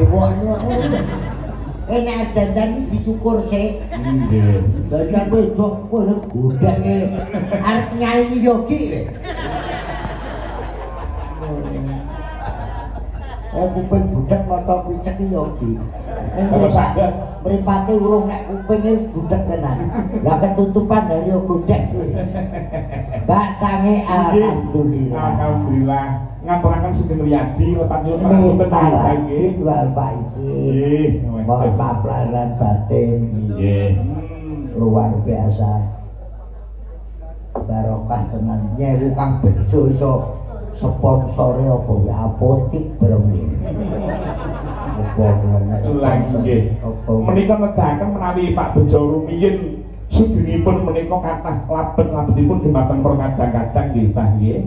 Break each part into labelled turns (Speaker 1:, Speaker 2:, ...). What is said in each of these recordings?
Speaker 1: ewon. Enak dandan iki dicukur sik.
Speaker 2: Nggih.
Speaker 1: Dandan wedok kowe godhenge arep nyanyi yogi. Kuping budhek mata picek iki yogi. Mripate urung nek kupinge budhek tenan. Lah ketutupan dari godhek kuwi. Mbak Cange alhamdulillah.
Speaker 2: Alhamdulillah. Ngaturaken Sugeng Riyadi lepat-lepat
Speaker 1: benar nggih wal faizin. Mohon maaf lahir batin.
Speaker 2: Nggih.
Speaker 1: Luar biasa. Barokah tenan nyewu Kang Bejo iso sponsore apa ya apotik bareng iki. Apa
Speaker 2: nggih. Menika nedahaken menawi Pak Bejo rumiyin sugengipun menika kathah labet-labetipun dumateng kadang-kadang nggih Pak nggih.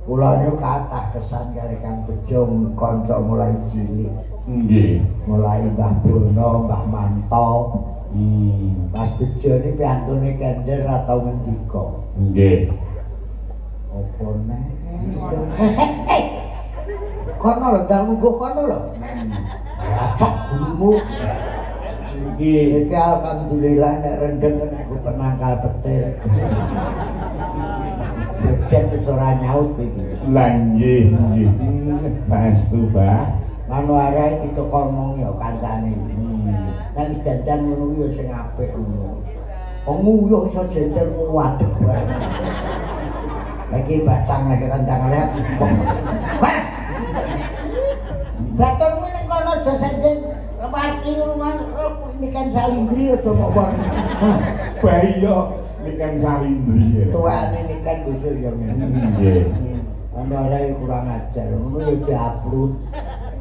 Speaker 1: Kula niku kathah kesan kali Kang Bejo kanca mulai cilik.
Speaker 2: Nggih.
Speaker 1: Mulai Mbah Bono, Mbah Manto. Mas Bejo ini piantune Kender atau ngendika.
Speaker 2: Nggih.
Speaker 1: Apa nek? Kono lho, dalem nggo kono lho. Acok gurumu.
Speaker 2: Nggih.
Speaker 1: Iki alhamdulillah nek rendeng nek aku penangkal petir. Bedhet wis ora nyaut iki.
Speaker 2: Lah nggih, nggih. Saestu, Mbah.
Speaker 1: Manu arae ditekon ya kancane. Nek wis dandan ngono kuwi ya sing apik ngono. Wong nguyuh iso jejer wadeg wae. Lagi batang lagi rendang lek. Batang meneng kono aja senjen marki rumah ini kan salindri aja kok bar.
Speaker 2: Bahaya nikan salindri.
Speaker 1: Tuane nikan besok ya.
Speaker 2: Nggih.
Speaker 1: Ana arae kurang ajar ngono ya diupload.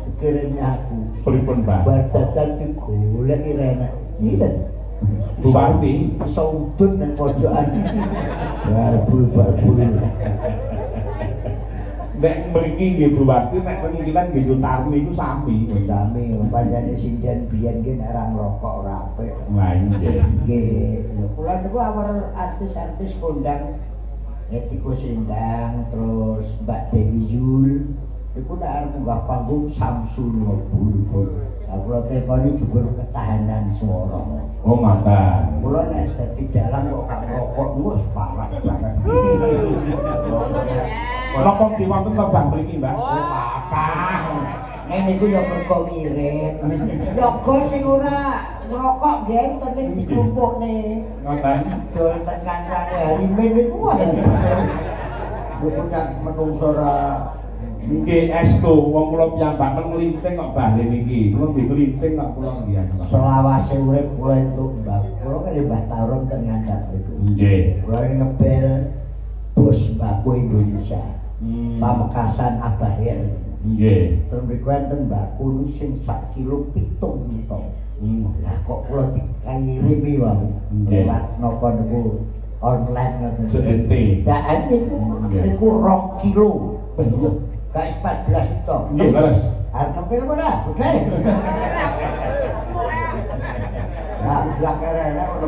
Speaker 1: Dikirimnya aku.
Speaker 2: Pripun, Pak?
Speaker 1: Bar dadan digolek iki renek. Iya.
Speaker 2: Bupati
Speaker 1: saudun nang pojokan. Barbul.
Speaker 2: Nek mriki nggih Bupati nek kemungkinan nggih Sutarni iku sami.
Speaker 1: Sami, pancene sinden biyen ki nek ora ngrokok ora apik.
Speaker 2: Lah nggih.
Speaker 1: Nggih, kula niku awal artis-artis kondang Etiku Sindang terus Mbak Dewi Yul. Iku nek arep munggah panggung Samsul Bulbul. Lah kula tekoni jebul ketahanan swara.
Speaker 2: Oh, mata.
Speaker 1: Kula nek dadi dalang kok gak ngrokok wis parah banget.
Speaker 2: Napa diwonten to Mbah mriki, Mbak?
Speaker 1: Oh, kakak. Nek niku ya mergo wirid. Yoga sing ora ngrokok nggih enten ning dikumpukne.
Speaker 2: Ngoten.
Speaker 1: Dol ten kancane Harimin niku wae bener. Niku kan menungso ora
Speaker 2: nggih estu wong kula piyambak nglinting kok Mbah niki. Kula nggih nglinting kok kula nggih.
Speaker 1: Selawase urip kula entuk Mbah. Kula kali Mbah Tarum ten ngandhap niku.
Speaker 2: Nggih.
Speaker 1: Kula ngebel bos Mbako Indonesia. Pamekasan Abahir.
Speaker 2: Nggih.
Speaker 1: Terus mriku enten Mbako sing 1 kilo 7 juta. Lah kok kula dikirimi wae. Lewat napa niku online ngoten.
Speaker 2: Sedente.
Speaker 1: Daan niku 2 kilo. Gak 14 juta.
Speaker 2: Nggih, leres.
Speaker 1: Arep kempil ora? Budhe. Lah blak kerene ono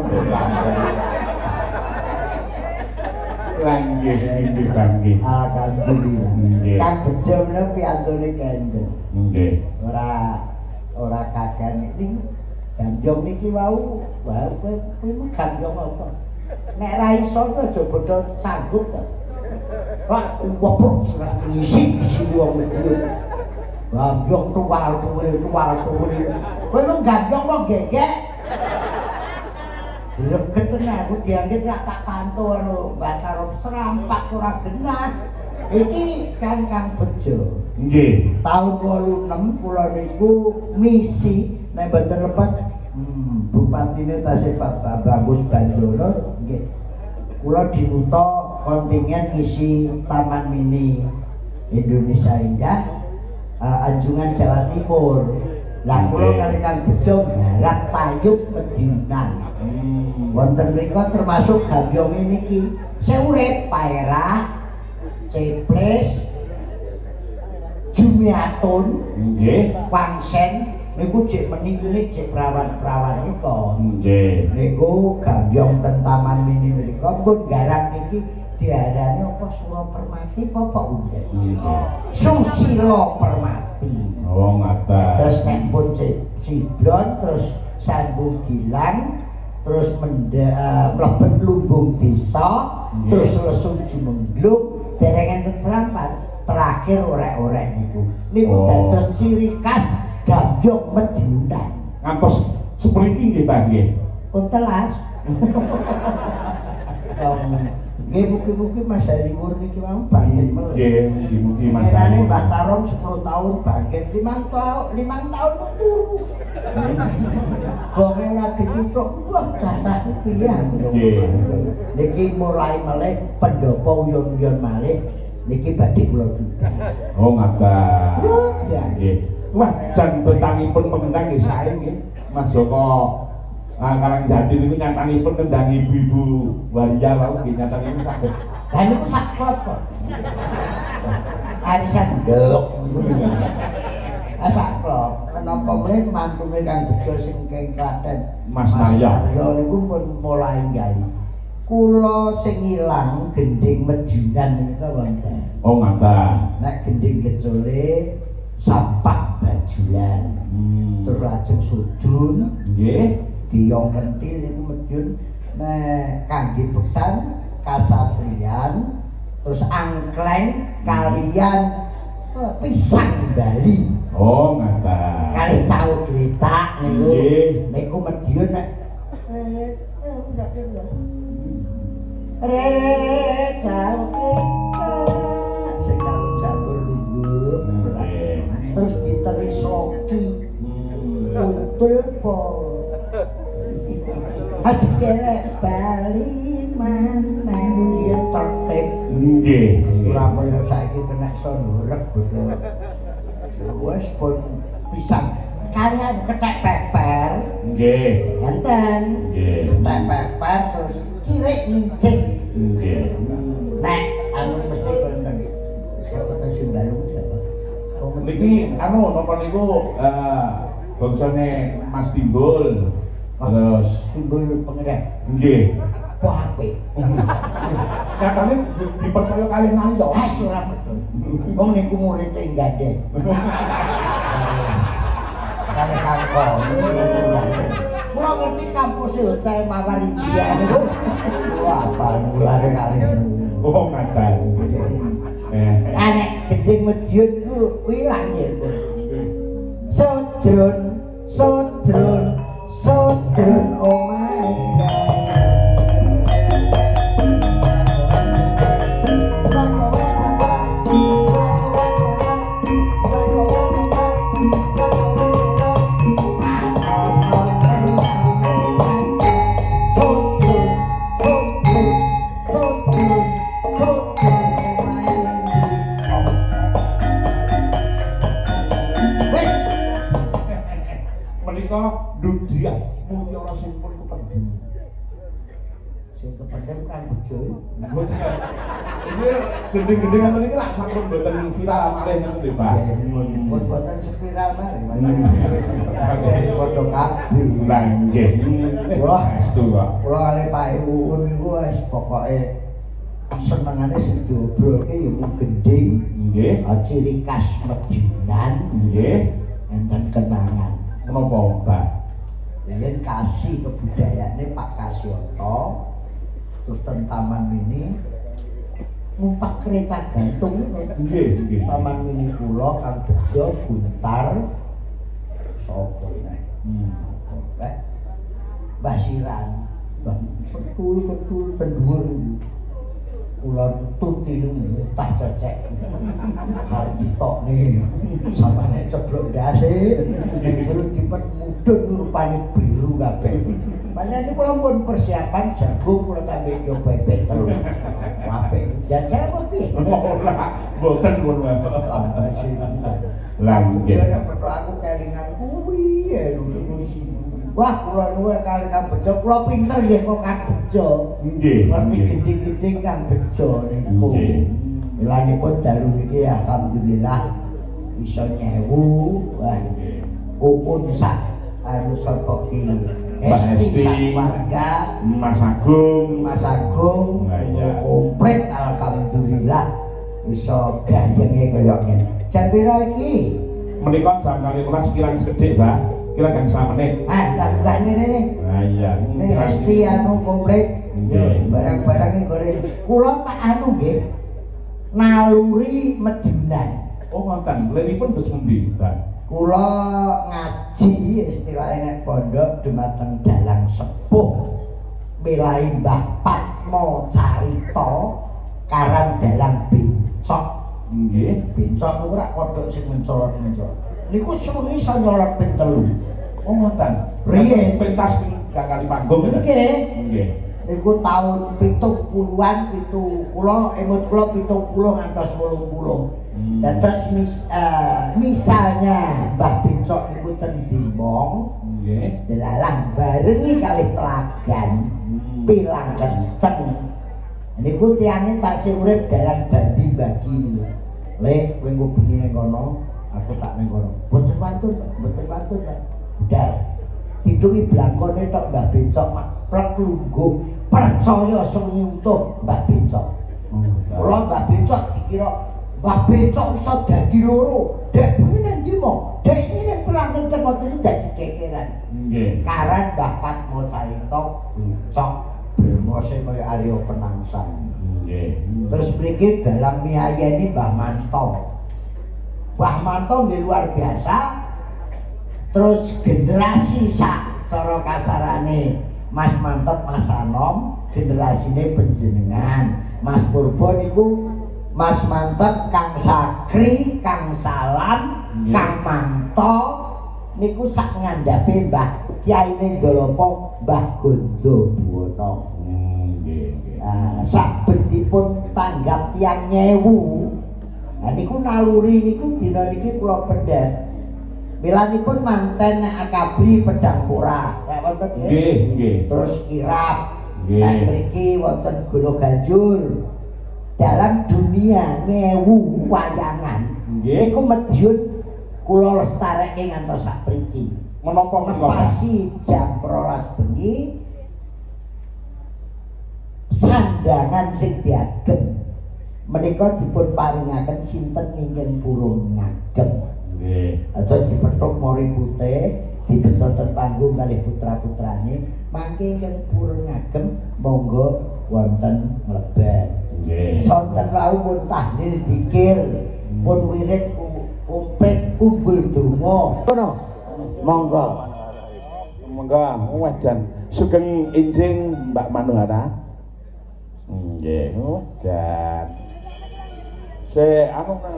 Speaker 2: Langgih nggih nggih.
Speaker 1: Alhamdulillah. Kang Bejo menawa piantune Kender.
Speaker 2: Nggih.
Speaker 1: Ora kagan iki. Ganjong niki wau, wah kowe ganjong apa? Nek ra iso to aja bodho sanggup to. Kok wobok ora ngisi wong medhun. Ganjong tuwal. Kowe mung ganjong kok gegek. Leket tenan aku dianggit rak tak pantau karo Mbak Tarum serampak ora genah. Iki kan Kang Bejo.
Speaker 2: Nggih.
Speaker 1: Tahun 86 kula niku misi nek mboten lepat Bupatine Tasik Bagus Bandono nggih. Kula dinuta kontingen ngisi Taman Mini Indonesia Indah Anjungan Jawa Timur. Lah kula kali Kang Bejo garap tayub Medinan. Wonten mriku termasuk Gambyong niki seurip Paerah, Ceples, Jumiatun,
Speaker 2: nggih,
Speaker 1: Pangsen niku jek meniki jek prawan-prawan nika.
Speaker 2: Nggih.
Speaker 1: Niku Gambyong ten Taman Mini mriku pun garap niki diarani apa Sura Permati apa Undet.
Speaker 2: Nggih.
Speaker 1: Susilo Permati.
Speaker 2: Oh, ngata.
Speaker 1: Terus nek London terus sambung Gilang terus mlebet lumbung desa terus lesung Jumengluk derengan Serapan terakhir orek-orek niku dados ciri khas Gambyong Medyunan
Speaker 2: ngantos sepriki nggih Pak nggih
Speaker 1: pun telas nggih mugi-mugi Mas Hariwur niki mau bangkit melih.
Speaker 2: Nggih, mugi-mugi Mas.
Speaker 1: Kirane Mbah Tarom 10 tahun bangkit, 5 tahun turu. Gonge ora ditutuk, wah gacah piye.
Speaker 2: Nggih.
Speaker 1: Niki mulai melih pendopo uyon-uyon malih niki badhe kula judal.
Speaker 2: Oh, ngaten.
Speaker 1: Ya.
Speaker 2: Nggih. Wah, jan betangipun mengendang nggih sae nggih. Mas Joko Karangjati niku nyatanipun ngendang ibu-ibu waria wau nggih nyatanipun saged.
Speaker 1: Lah niku saklop kok. Arisan nduk. Saklop. Kenapa mrene mantune Kang Bejo sing keng Klaten
Speaker 2: Mas Naryo
Speaker 1: niku pun mulai nggawe. Kula sing ilang gending Medyunan menika wonten.
Speaker 2: Oh, ngaten.
Speaker 1: Nek gending kecule Sampak Bajulan. Terus lajeng Sudun.
Speaker 2: Nggih.
Speaker 1: Diong kentil niku Medyun nek kangge beksan kasatriyan terus angkleng kalian pisang Bali.
Speaker 2: Oh, ngaten.
Speaker 1: Kali cau gletak niku. Niku Medyun nek cau gletak sing kalung jambur lungguh. Terus diterusoki. Untul po aja kelek Bali maneh yen tertib
Speaker 2: nggih
Speaker 1: ora kaya saiki kena sondorek bodho wis pun pisang kalian ketek peper
Speaker 2: nggih
Speaker 1: enten
Speaker 2: nggih
Speaker 1: ketek peper terus kirik ngincing
Speaker 2: nggih
Speaker 1: nek anu mesti konten siapa ta sing dalem siapa
Speaker 2: niki anu napa niku bangsane Mas Timbul terus
Speaker 1: Timbul Pengerek
Speaker 2: nggih
Speaker 1: wah apik
Speaker 2: katanya dipercaya kalih Naryo
Speaker 1: ora betul wong niku murid ing Gandeng kali kangkon kula ngerti kampus Hotel Mawar India niku wah mulane kali
Speaker 2: oh ngaten
Speaker 1: nek gending Medyun ku kuwi lah nggih Sodron omahe
Speaker 2: Dudia mung ora sing pun kependhem.
Speaker 1: Sing kependhem kan Bejo.
Speaker 2: Iki gending-gending ngoten iki lak sampun mboten viral malih ngoten lho, Pak.
Speaker 1: Pun mboten spiral malih. Wis padha kabeh.
Speaker 2: Lah nggih.
Speaker 1: Wah,
Speaker 2: estu kok.
Speaker 1: Kula kali Pak Uun niku wis pokoke senengane sing diobrolke ya mung gending.
Speaker 2: Nggih.
Speaker 1: Ciri khas Medyunan.
Speaker 2: Nggih.
Speaker 1: Enten kenangan.
Speaker 2: Menapa, Pak?
Speaker 1: Yen kasih kebudayaane Pak Kasyoto terus ten Taman Mini numpak kereta gantung
Speaker 2: nggih
Speaker 1: Taman Mini kula Kang Bejo Guntar sapa nek Mbah Siran betul ten dhuwur kula tuti tak cecek hari ditok nih samane ceblok ndase ning jero dipet mudhun rupane biru kabeh panjenengan kula pun persiapan jagung kula tambah nyoba betel apik jajal apa piye
Speaker 2: ora mboten pun
Speaker 1: tambah sing
Speaker 2: lah nggih
Speaker 1: aku kelingan kuwi wah kula nuwun kali Kang Bejo kula pinter nggih kok Kang Bejo
Speaker 2: nggih
Speaker 1: ngerti gending-gending Kang Bejo niku milanipun dalu niki alhamdulillah iso nyewu wah Uun sak anu sapa ki Esti warga
Speaker 2: Mas Agung
Speaker 1: komplit alhamdulillah iso gayenge kaya ngene jam pira iki
Speaker 2: menika jam 12 kirang sekedhik Pak kira gangsal menit.
Speaker 1: Tak bukan ini.
Speaker 2: Nah iya.
Speaker 1: Ini mesti anu komplit. Barang-barang iki goreng. Kula tak anu nggih. Naluri Medinan.
Speaker 2: Oh ngoten, liripun terus ngendi, Pak?
Speaker 1: Kula ngaji istilahnya nek pondok dumateng dalang sepuh milai Mbah Patmo carita karan dalang bencok.
Speaker 2: Nggih.
Speaker 1: Bencok niku rak kodhok sing mencolot-mencolot. Niku suri iso nyolot ping 3.
Speaker 2: Oh ngoten.
Speaker 1: Riyen
Speaker 2: pentas kali panggung ya.
Speaker 1: Nggih.
Speaker 2: Nggih.
Speaker 1: Niku tahun 70-an kula emut kula 70 ngantos 80. Dados misalnya Mbah Bencok niku ten Dimong, nggih, delalah barengi kalih Telagan, pilang kenceng. Niku tiyane tasih urip dalam bagi-bagi niku. Lek kowe engko bengi ning kono, aku tak ning kono. Mboten wantun, Pak. Budal. Didungi blangkone tok Mbah Bencok mak plek lungguh. Percaya sewengi utuh Mbah Bencok. Kula Mbah Bencok dikira Mbah Bencok iso dadi loro. Dek bengi nang Dimong, dek iki ning pelang kenceng ngoten dadi kekeran. Nggih. Karan Mbah Patmo carita Bencok bremose kaya Arya Penangsang. Nggih. Terus mriki dalam miyayeni Mbah Manto. Mbah Manto nggih luar biasa. Terus generasi sak cara kasarane Mas Mantep, Mas Anom, generasine panjenengan. Mas Purbo niku Mas Mantep, Kang Sakri, Kang Salam, Kang Manto niku sak ngandhape Mbah Kyai Nenggalopo, Mbah Gondo Buwono. Nggih. Sak bendipun tanggap tiyang nyewu. Nah niku naluri niku dina niki kula pendet. Milanipun manten Akabri Pedang Pura. Nek wonten
Speaker 2: nggih.
Speaker 1: Terus kirap. Nek mriki wonten Golo Ganjur. Dalam dunia ngewu wayangan. Niku Madiun kula lestareke ngantos sak mriki.
Speaker 2: Menapa
Speaker 1: pasi jam 12 bengi sandangan sing diagem menika dipun paringaken sinten ingkang purun ngagem. Nggih. Atau dipethuk mori putih, dibetoten panggung kalih putra-putrane, mangke ingkang purun ngagem monggo wonten mlebet. Nggih. Sonten wau pun tahlil dzikir, pun wirid umpet unggul donga. Ngono. Monggo.
Speaker 2: Monggo wajan sugeng enjing Mbak Manuhara. Nggih, wajan.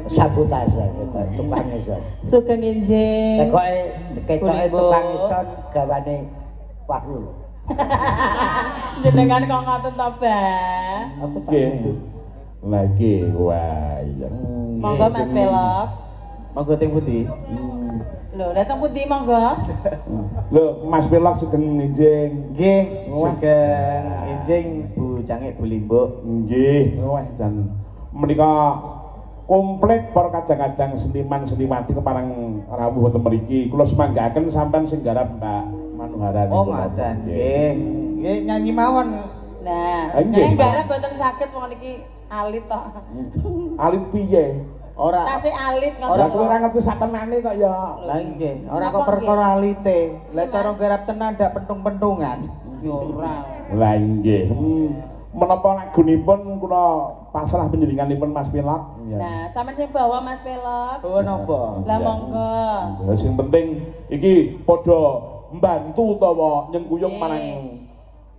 Speaker 1: Sabotase tukang ison.
Speaker 3: Sugeng enjing.
Speaker 1: Ketoke tukang ison gawane Wahrul.
Speaker 3: Jenengan kok ngoten to, Mbah?
Speaker 1: Aku
Speaker 2: nggih. Lagi wayang.
Speaker 3: Monggo Mas Velok.
Speaker 4: Monggo teng pundi?
Speaker 3: Lho, datang pundi monggo?
Speaker 2: Lho, Mas Velok sugeng enjing.
Speaker 4: Nggih, sugeng enjing Bu Cangik Bu Limbuk.
Speaker 2: Nggih, wajan. Menika komplit para kadang-kadang seniman-seniwati keparang rawuh wonten mriki. Kula semanggaken sampean sing garap Mbak Manuhara niku.
Speaker 4: Oh, ngoten. Nggih. Nggih nyanyi mawon.
Speaker 3: Nah, nek garap mboten saged wong niki alit tok.
Speaker 2: Alit piye?
Speaker 4: Ora.
Speaker 3: Tasih alit ngoten.
Speaker 2: Ora ora ngerti satenane kok ya.
Speaker 4: Lah nggih, ora kok perkara alite. Lah cara garap tenan ndak pentung-pentungan.
Speaker 3: Yo ora.
Speaker 2: Lah nggih. Menapa lagunipun kula pasalah panjenenganipun Mas Velok.
Speaker 3: Nah, sampean sing bawa Mas Velok.
Speaker 4: Bawa napa?
Speaker 3: Lah monggo.
Speaker 2: Ya sing penting iki padha mbantu utawa nyengkuyung marang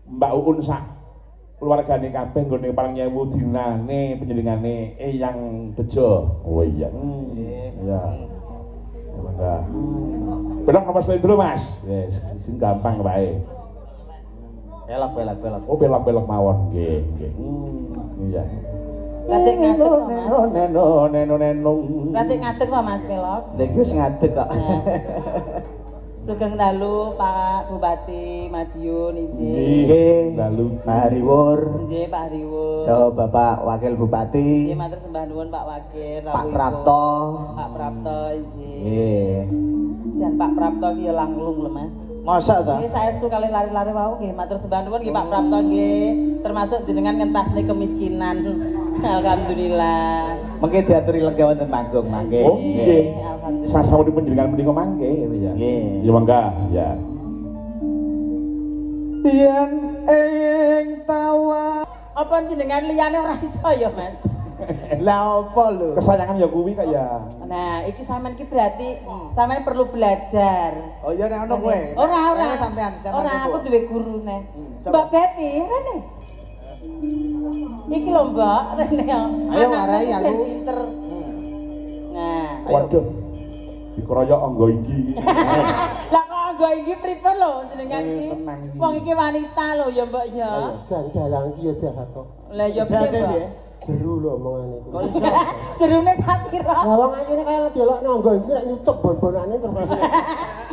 Speaker 2: Mbak Uun sak keluargane kabeh nggone parang nyewu dinane panjenengane Eyang Bejo. Oh iya. Iya. Monggo. Belok Mas Lendro Mas. Wis sing gampang wae.
Speaker 4: Belok.
Speaker 2: Oh belok mawon nggih. Iya.
Speaker 3: Ratik ngadeg to Mas.
Speaker 2: Neno.
Speaker 3: Ratik ngadeg to Mas Velok.
Speaker 4: Lha iki wis ngadeg kok.
Speaker 3: Sugeng dalu Pak Bupati Madiun izin.
Speaker 4: Nggih.
Speaker 2: Dalu
Speaker 4: Pak Hariwur.
Speaker 3: Nggih Pak Hariwur.
Speaker 4: So Bapak Wakil Bupati.
Speaker 3: Nggih matur sembah nuwun Pak Wakil.
Speaker 4: Pak Prapto.
Speaker 3: Pak Prapto izin.
Speaker 4: Nggih.
Speaker 3: Jan Pak Prapto ki ya langlung lho Mas.
Speaker 4: Masa ta?
Speaker 3: Nggih saestu kalih lari-lari wau nggih matur sembah nuwun nggih Pak Prapto nggih. Termasuk jenengan ngentasne kemiskinan. Alhamdulillah.
Speaker 4: Mengke diaturi lega wonten panggung mangke.
Speaker 2: Oh nggih.
Speaker 3: Alhamdulillah.
Speaker 2: Sasawunipun panjenengan menika mangke ya.
Speaker 4: Nggih.
Speaker 2: Ya mangga, ya.
Speaker 4: Yen ing tawa.
Speaker 3: Apa jenengan liyane ora iso ya, Mas?
Speaker 4: Lah apa lho?
Speaker 2: Kesayangan ya kuwi kak ya.
Speaker 3: Nah, iki sampean ki berarti sampean perlu belajar.
Speaker 4: Oh iya nek ono kowe.
Speaker 3: Ora.
Speaker 4: Sampean.
Speaker 3: Ora, aku duwe gurune.
Speaker 4: Siapa?
Speaker 3: Mbak Betty, rene. Iki lho, Mbak, rene ya.
Speaker 4: Ayo warai aku.
Speaker 3: Pinter. Nah,
Speaker 2: Waduh. Dikeroyok anggo iki.
Speaker 3: lah kok anggo iki pripun lho jenengan iki?
Speaker 2: Tenang iki.
Speaker 3: Wong iki wanita lho ya, Mbak ya.
Speaker 5: Jan dalang ki ya jahat kok.
Speaker 3: Lah ya piye, Mbak?
Speaker 5: Jeru lho omongane iku.
Speaker 4: Kok iso?
Speaker 3: Jerune sapira?
Speaker 5: Lah wong ayune kaya ndelokno anggo iki nek nyucuk bon-bonane terus.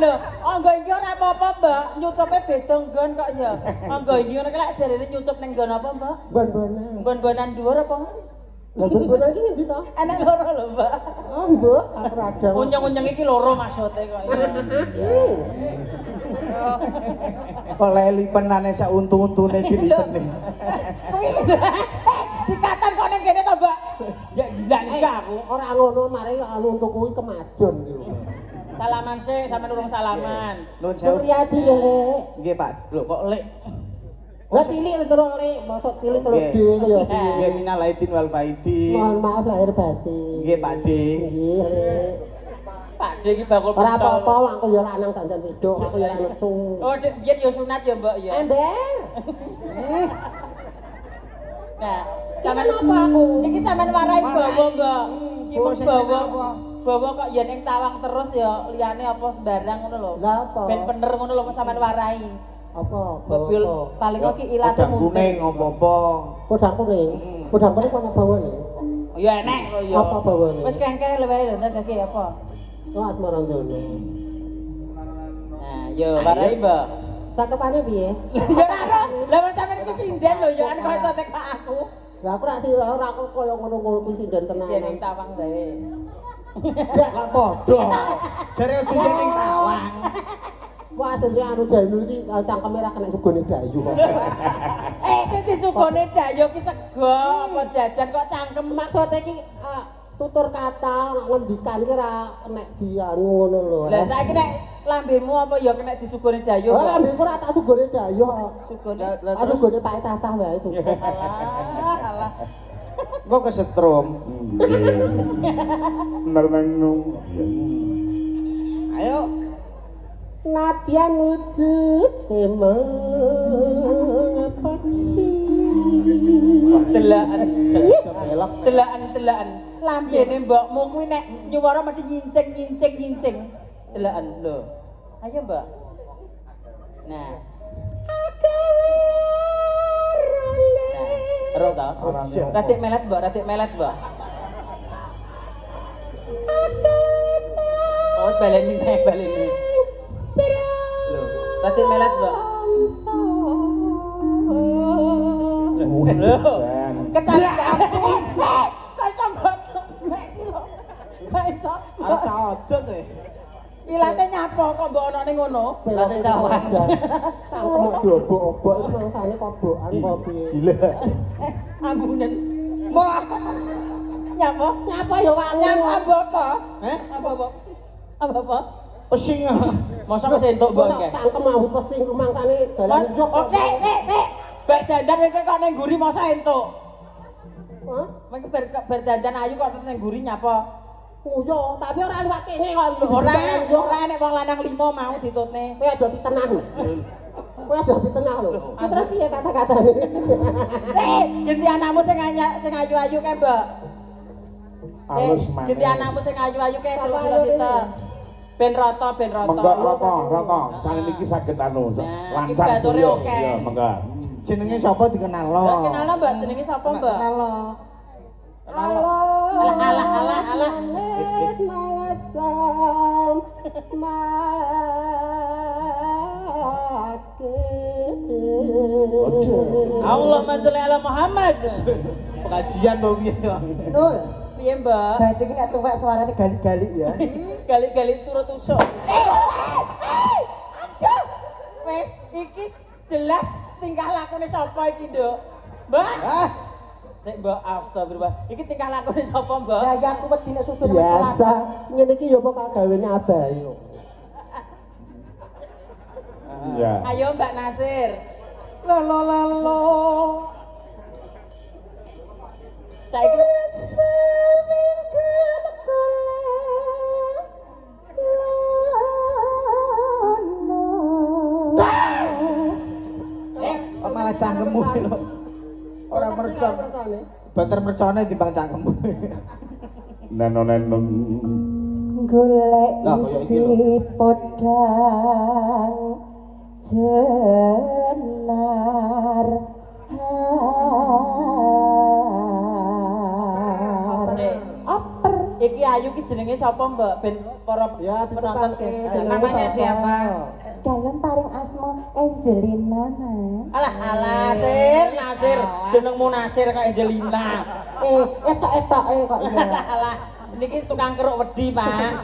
Speaker 3: Lho, anggo iki ora apa-apa, Mbak. Nyucupe beda nggon kok ya. Anggo iki ngono ki lek jarene nyucup ning nggon apa, Mbak?
Speaker 5: Bon-bonan.
Speaker 3: Nggon-nggonan dhuwur apa?
Speaker 5: Lah bon-bonan iki ngendi to?
Speaker 3: Enek loro lho, Mbak.
Speaker 5: Oh, Mbok, aku radang.
Speaker 3: Unyeng-unyeng iki loro maksude kok ya.
Speaker 4: Oleh lipenane sak untu-untune dilipene.
Speaker 3: Sikatan kok ning kene to, Mbak? Ya gila nih aku.
Speaker 5: Ora ngono, mari anu untuk kuwi kemajon iki lho.
Speaker 3: Salaman sih, sampean urung salaman.
Speaker 4: Nuwun sewu.
Speaker 5: Suryadi Lek.
Speaker 4: Nggih, Pak. Lho kok lek?
Speaker 5: Lah cilik terus Lek, mosok cilik terus D kaya piye.
Speaker 4: Nggih minal aidin wal faidin.
Speaker 5: Mohon maaf lahir batin.
Speaker 4: Nggih, Pak De.
Speaker 5: Nggih, Lek.
Speaker 3: Pak De iki bakul
Speaker 5: Ora apa-apa, aku ya lanang dandan wedok, aku ya nesu.
Speaker 3: Oh, Dek, biyen ya sunat ya, Mbak ya.
Speaker 5: Ember.
Speaker 3: Nah,
Speaker 5: Sampeyan apa aku?
Speaker 3: Iki sampean warai bawa, Mbak. Iki
Speaker 4: Oh,
Speaker 3: mung
Speaker 4: sing
Speaker 3: bawa.
Speaker 4: kenal apa?
Speaker 3: Bawa kok yen ing tawang terus ya liyane apa sembarang ngono lho.
Speaker 5: Lah apa?
Speaker 3: Ben bener ngono lho sampean warai.
Speaker 5: Apa?
Speaker 3: Mobil paling kok ki ilate
Speaker 4: Kodang kuning apa-apa.
Speaker 5: Kodang kuning. Kodang kuning kok bawane.
Speaker 3: Ya enek kok ya.
Speaker 5: Apa bawane?
Speaker 3: Wis kengkel wae lho ndak kaki apa.
Speaker 5: Oh, Asmarandono.
Speaker 3: Nah, yo warai, Mbak.
Speaker 5: Cakepane piye?
Speaker 3: Ya ora. Lah wis sampean iki sinden lho ya kan kok iso tek aku.
Speaker 5: Lah aku ora kok koyo ngono-ngono kuwi sinden tenan.
Speaker 3: Yen ing tawang wae.
Speaker 4: Ya lah padha. Jare ojo ning tawang.
Speaker 5: Wah, asline anu Jainul iki cangkeme ra kena sugone dayu kok.
Speaker 3: Sing disugone dayo ki sego apa jajan kok cangkem
Speaker 5: Maksud iki tutur kata ngendikan ki ra kena dianu ngono lho.
Speaker 3: Lah saiki nek lambemu apa ya kena disugone dayo.
Speaker 5: Oh, lambemu ora tak sugone dayu kok.
Speaker 3: Sugone.
Speaker 5: Sugone Pak Cacah wae cukup.
Speaker 3: Alah.
Speaker 4: Kok kesetrum.
Speaker 2: Bener nang.
Speaker 4: Ayo.
Speaker 5: Nadyan wujud temeng paksi.
Speaker 3: Delaan.
Speaker 4: Belok.
Speaker 3: Delaan. Lambene mbokmu kuwi nek nyuwara mesti nyincing. Delaan lho. Ayo, Mbak. Nah. Ro ta? Ratik melet, Mbak. Oh, baleni. Lho, ratik melet, Mbak. Lho. Kecapean. Kok iso mbok mek iki lho. Kok iso?
Speaker 4: Arep caodot e.
Speaker 3: Ilate nyapa kok mbok ana ning ngono?
Speaker 5: Late cawan. Cangkem diobok-obok itu mangsane kobokan kok piye.
Speaker 4: Gila.
Speaker 3: Ambunan.
Speaker 4: Wah.
Speaker 3: Nyapa?
Speaker 5: Nyapa ya wangu.
Speaker 3: Nyapa apa?
Speaker 4: Heh?
Speaker 3: Apa?
Speaker 4: Pesing.
Speaker 3: Masa wis entuk mbok akeh.
Speaker 5: Cangkem aku pesing rumangsane dalan njok.
Speaker 3: Oh, cek. Bar dandan iki kok ning nguri masa entuk.
Speaker 5: Hah?
Speaker 3: Mengko bar dandan ayu kok terus ning nguri nyapa?
Speaker 5: Yo, tapi ora liwat kene kok.
Speaker 3: Ora nek wong lanang 5 mau ditutne.
Speaker 5: Kowe aja ditenang. Kowe aja ditenang lho. Terus piye kata-katane?
Speaker 3: Ganti anakmu sing ayu-ayu kae, Mbak.
Speaker 2: Halus maneh.
Speaker 3: Ganti anakmu sing ayu-ayu kae celuk-celuk. Ben rata.
Speaker 2: Mengga rata. Sane niki saged anu.
Speaker 3: Nah, iki
Speaker 2: Lancar
Speaker 3: bature
Speaker 2: surya.
Speaker 3: oke.
Speaker 2: Iya, mengga.
Speaker 4: Jenenge sapa dikenal lo?
Speaker 3: Lah kenal Mbak, jenenge sapa, Mbak?
Speaker 4: Kenal lo.
Speaker 3: Alah. Allahumma sholli ala Muhammad.
Speaker 4: Pengajian to piye ya?
Speaker 5: Nur,
Speaker 3: Piye, Mbak?
Speaker 5: bajing nek tuwek suarane gali-gali ya.
Speaker 3: Gali-gali turut usuk. Aduh. Wes iki jelas tingkah lakune sapa iki, Nduk? Mbak. Sik Mbak, astagfirullah. Iki tingkah lakune sapa, Mbak?
Speaker 5: Ya aku wedi nek susun biasa. Ngene iki ya apa kagawene abah yo.
Speaker 2: Ya.
Speaker 3: Ayo Mbak Nasir. Lo. Saiki
Speaker 4: Kok malah cangkemmu lho. Ora mercon. Banter mercone timbang cangkemmu.
Speaker 2: Nenong.
Speaker 1: golek
Speaker 4: Lah, kaya iki lho.
Speaker 1: isi podang jenar
Speaker 3: Oper. Iki Ayu ki jenenge sapa, Mbak? Ben para
Speaker 5: Ya,
Speaker 3: penonton
Speaker 5: ditetapke.
Speaker 3: namanya siapa?
Speaker 1: dalam paling asma Angelina Mas.
Speaker 3: Alah, Nasir. Jenengmu Nasir kok Angelina.
Speaker 1: Etok kok iya.
Speaker 3: Alah, niki tukang keruk wedi, Pak.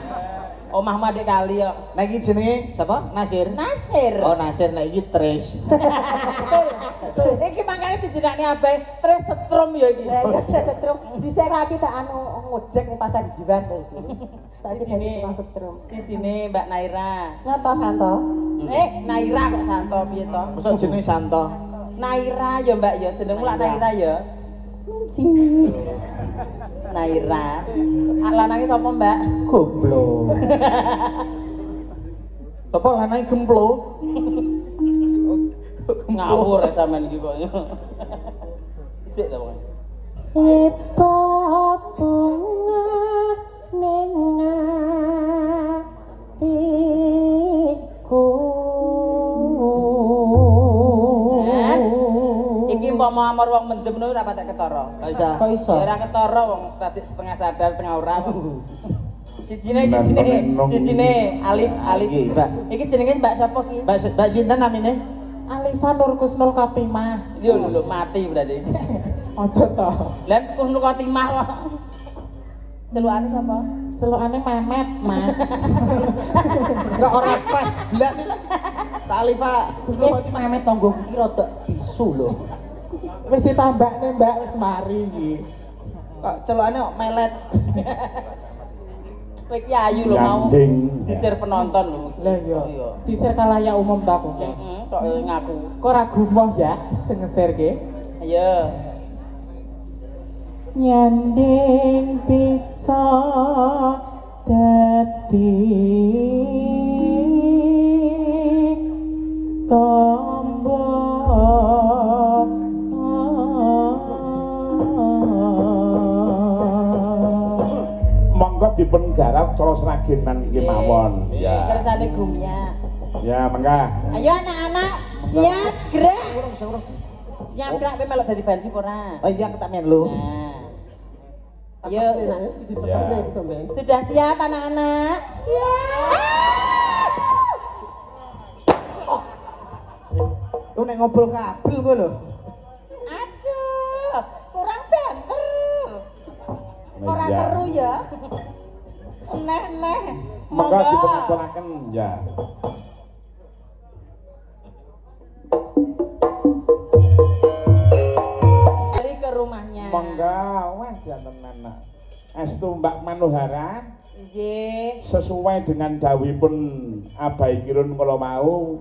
Speaker 3: Omahmu adik kali kok.
Speaker 4: Nah iki jenenge sapa? Nasir.
Speaker 3: Nasir.
Speaker 4: Oh, Nasir nek iki Tris.
Speaker 3: Iki makanya dijenakne abe Tres Setrum ya iki.
Speaker 1: Ya setrum. Dhisik lagi tak anu ngojek ning pasar Jiwan iki. Saiki dadi tukang setrum.
Speaker 3: Sijine Mbak Naira.
Speaker 1: Ngapa Santo?
Speaker 3: Naira kok Santo piye to?
Speaker 4: Mosok jenenge Santo.
Speaker 3: Naira ya Mbak ya, jenengmu lak Naira ya.
Speaker 1: Cis.
Speaker 3: Naira. Lanange sapa Mbak?
Speaker 4: Goblok. Apa lanang gemplo?
Speaker 3: Ngawur ya sampean iki kok. Cek to, Bang.
Speaker 1: Epo bunga ning atiku.
Speaker 3: Iki umpama amar wong mendem ngono ora patek ketara.
Speaker 4: Kok iso?
Speaker 3: Ya ora ketara wong tadi setengah sadar setengah ora. Sijine Alif.
Speaker 4: Iki, Mbak.
Speaker 3: Iki jenenge Mbak sapa ki?
Speaker 4: Mbak sinten namine?
Speaker 3: Alifa Nur Kusnul Khotimah. Lho mati berarti. Aja to. Lah Kusnul Khotimah kok. Celukane sapa? Celukane Mehmet, Mas.
Speaker 4: Enggak ora pas blas lho. Talifa Kusnul Khotimah
Speaker 1: Mehmet tonggo iki rada bisu lho.
Speaker 3: Wis ditambakne Mbak wis mari iki.
Speaker 4: Kok celukane kok melet.
Speaker 3: Kowe iki ayu lho mau. Disir penonton lho. Lah iya. Disir kalayak umum ta kok. Kok ngaku. Kok ora gumoh ya sing ngesirke. Ayo.
Speaker 1: Nyanding bisa dadi tombo
Speaker 2: Monggo dipun garap cara sragenan nggih mawon.
Speaker 3: Ya. Kersane gumya.
Speaker 2: Ya, mangga.
Speaker 3: Ayo anak-anak, siap gerak. Siap gerak kowe melok dadi banci apa ora?
Speaker 4: Oh iya tak melu.
Speaker 3: Nah. Ayo.
Speaker 5: Dipetasne iki sampean.
Speaker 3: Sudah siap anak-anak?
Speaker 4: Lu nek ngobrol kabel kok lho.
Speaker 3: Aduh, kurang banter. Ora
Speaker 2: Ya.
Speaker 3: seru ya. Neh.
Speaker 2: Monggo dipun aturaken ya.
Speaker 3: Dari ke rumahnya.
Speaker 2: Monggo, wah janten anak. Estu Mbak Manohara
Speaker 3: Nggih.
Speaker 2: sesuai dengan dawuhipun Abai Kirun kala mau.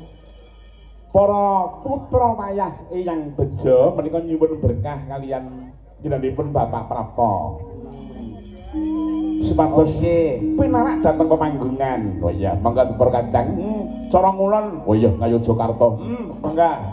Speaker 2: Para putra wayah Eyang Bejo menika nyuwun berkah kalian jenenganipun Bapak Prapo. Sepatus pinarak dateng pemanggungan. Oh iya, mangga dipur kancang. Cara ngulon. Oh iya, ngayu Jakarta. Mangga.